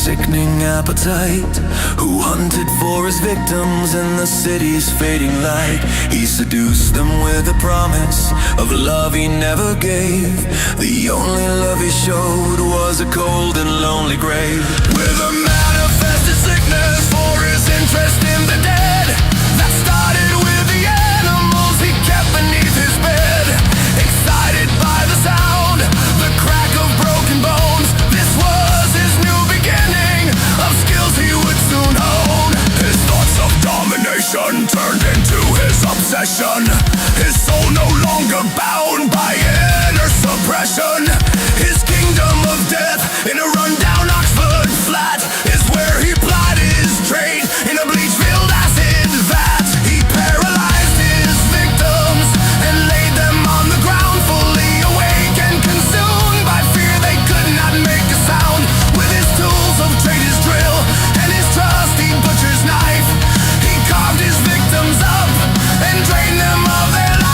sickening appetite, who hunted for his victims in the city's fading light. He seduced them with a promise of love he never gave. The only love he showed was a cold and lonely grave. With a manifested sickness for his interest in the dead, that started with the animals he kept beneath his bed. Excited by the sound, the crack of broken bones, this was his new beginning of skills he would soon hone. His thoughts of domination turned into his obsession. His soul no longer bound by inner suppression. His kingdom of death in a rundown Oxford flat is where he plied his trade in a bleach-filled acid vat. He paralyzed his victims and laid them on the ground, fully awake and consumed by fear they could not make a sound. With his tools of trade, his drill, and his trusty butcher's knife, he carved his victims up and drained them of their life.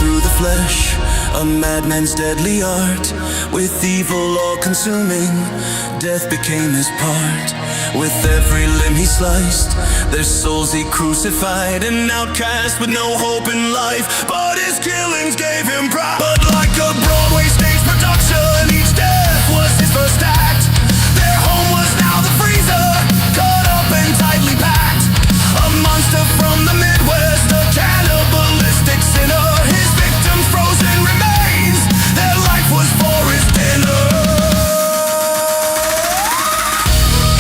Through the flesh, a madman's deadly art. With evil all-consuming, death became his part. With every limb he sliced, their souls he crucified. An outcast with no hope in life, but his killings gave him pride. But like a Broadway stage production, each death was his first act. Their home was now the freezer, cut up and tightly packed. A monster from the Midwest, a cannibalistic sinner. His victims frozen remains, their life was for his dinner.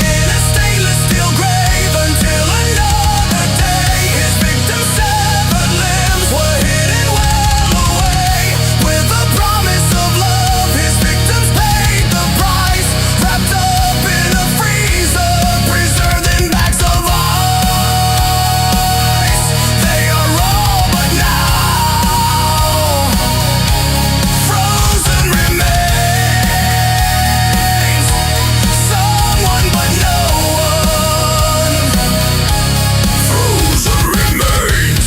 In a stainless steel grave until another day, his victims' severed limbs were hidden well away. With a promise of love, his victims paid the price, wrapped up in a freezer, preserved in bags of ice. They are all but now frozen remains. Someone but no one. Frozen remains.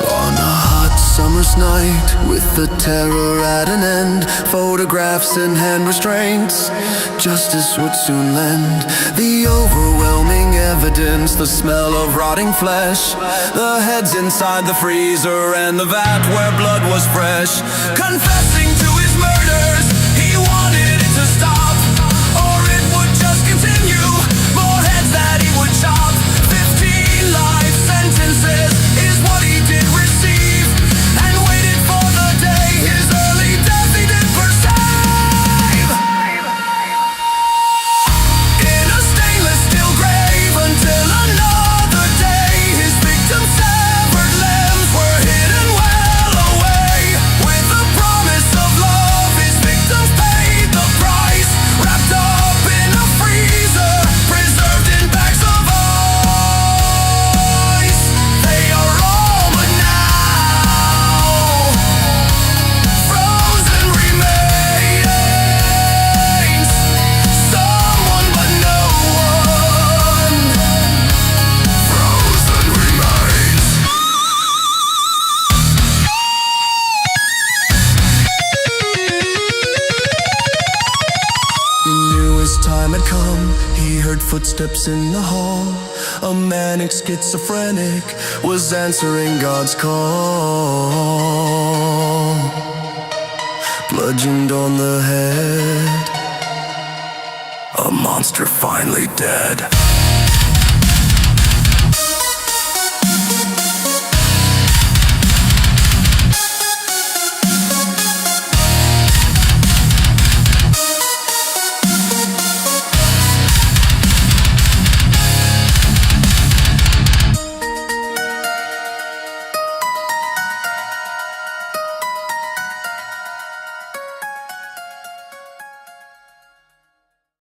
On a hot summer's night, with the terror at an end, photographs and hand restraints, justice would soon lend. The overwhelming evidence, the smell of rotting flesh, the heads inside the freezer and the vat where blood was fresh. Confessing to his murders, he wanted it to stop, or it would just continue. More heads that he would chop. 15 life sentences is what he did receive, and waited for the day his early death he did perceive. In a stainless steel grave until another day, his victims' severed limbs were hidden well away. With a promise of love, his victims paid the price, wrapped up in a freezer, preserved in bags of ice. They are all but now frozen remains. Someone but no one. Frozen remains. He knew his time had come. He heard footsteps in the hall. A manic schizophrenic was answering God's call. Bludgeoned on the head, a monster finally dead.